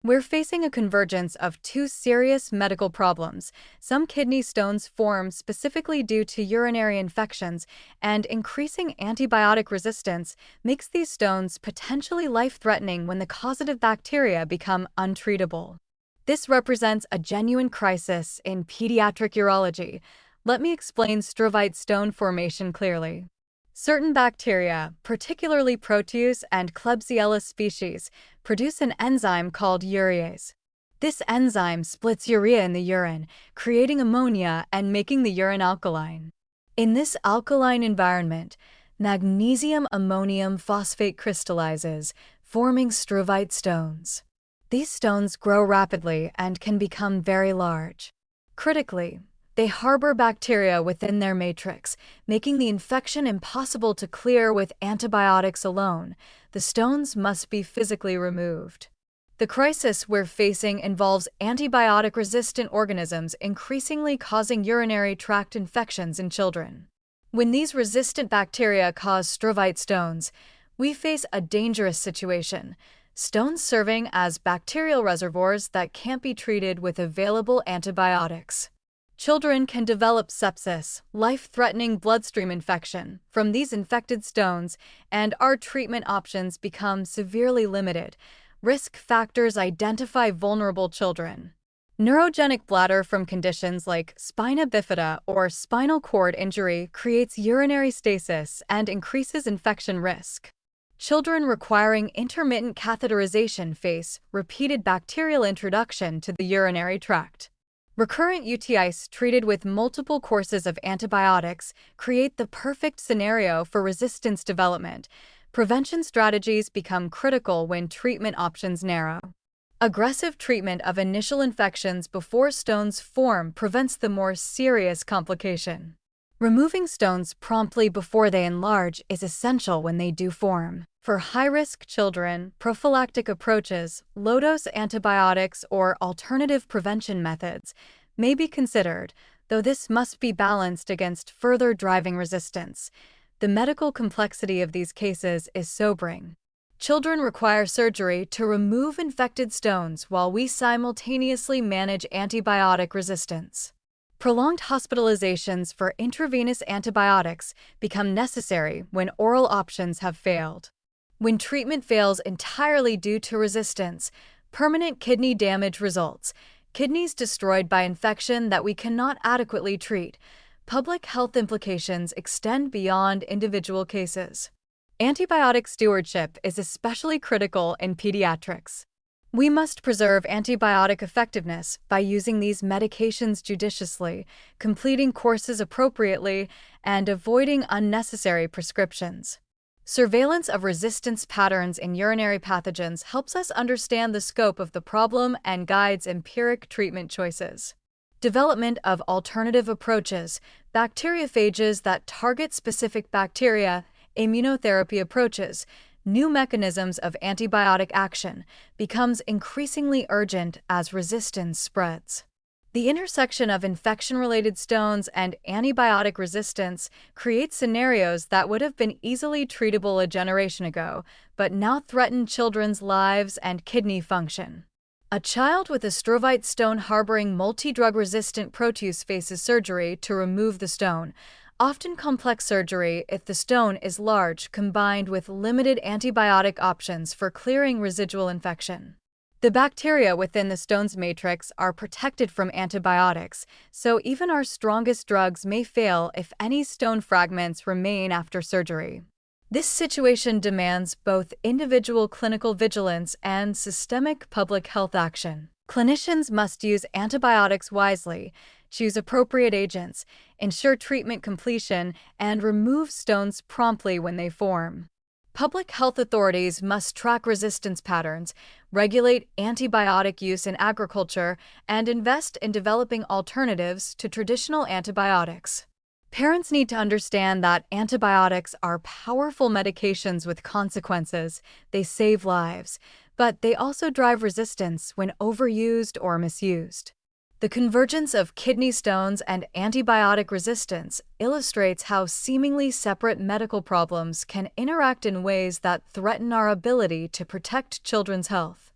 We're facing a convergence of two serious medical problems. Some kidney stones form specifically due to urinary infections, and increasing antibiotic resistance makes these stones potentially life-threatening when the causative bacteria become untreatable. This represents a genuine crisis in pediatric urology. Let me explain struvite stone formation clearly. Certain bacteria, particularly Proteus and Klebsiella species, produce an enzyme called urease. This enzyme splits urea in the urine, creating ammonia and making the urine alkaline. In this alkaline environment, magnesium ammonium phosphate crystallizes, forming struvite stones. These stones grow rapidly and can become very large. Critically, they harbor bacteria within their matrix, making the infection impossible to clear with antibiotics alone. The stones must be physically removed. The crisis we're facing involves antibiotic-resistant organisms increasingly causing urinary tract infections in children. When these resistant bacteria cause struvite stones, we face a dangerous situation. Stones serving as bacterial reservoirs that can't be treated with available antibiotics. Children can develop sepsis, life-threatening bloodstream infection, from these infected stones, and our treatment options become severely limited. Risk factors identify vulnerable children. Neurogenic bladder from conditions like spina bifida or spinal cord injury creates urinary stasis and increases infection risk. Children requiring intermittent catheterization face repeated bacterial introduction to the urinary tract. Recurrent UTIs treated with multiple courses of antibiotics create the perfect scenario for resistance development. Prevention strategies become critical when treatment options narrow. Aggressive treatment of initial infections before stones form prevents the more serious complication. Removing stones promptly before they enlarge is essential when they do form. For high-risk children, prophylactic approaches, low-dose antibiotics, or alternative prevention methods may be considered, though this must be balanced against further driving resistance. The medical complexity of these cases is sobering. Children require surgery to remove infected stones while we simultaneously manage antibiotic resistance. Prolonged hospitalizations for intravenous antibiotics become necessary when oral options have failed. When treatment fails entirely due to resistance, permanent kidney damage results, kidneys destroyed by infection that we cannot adequately treat. Public health implications extend beyond individual cases. Antibiotic stewardship is especially critical in pediatrics. We must preserve antibiotic effectiveness by using these medications judiciously, completing courses appropriately, and avoiding unnecessary prescriptions. Surveillance of resistance patterns in urinary pathogens helps us understand the scope of the problem and guides empiric treatment choices. Development of alternative approaches, bacteriophages that target specific bacteria, immunotherapy approaches, new mechanisms of antibiotic action becomes increasingly urgent as resistance spreads. The intersection of infection-related stones and antibiotic resistance creates scenarios that would have been easily treatable a generation ago, but now threaten children's lives and kidney function. A child with a struvite stone harboring multi-drug-resistant Proteus faces surgery to remove the stone, often complex surgery if the stone is large combined with limited antibiotic options for clearing residual infection. The bacteria within the stone's matrix are protected from antibiotics, so even our strongest drugs may fail if any stone fragments remain after surgery. This situation demands both individual clinical vigilance and systemic public health action. Clinicians must use antibiotics wisely, choose appropriate agents, ensure treatment completion, and remove stones promptly when they form. Public health authorities must track resistance patterns, regulate antibiotic use in agriculture, and invest in developing alternatives to traditional antibiotics. Parents need to understand that antibiotics are powerful medications with consequences. They save lives, but they also drive resistance when overused or misused. The convergence of kidney stones and antibiotic resistance illustrates how seemingly separate medical problems can interact in ways that threaten our ability to protect children's health.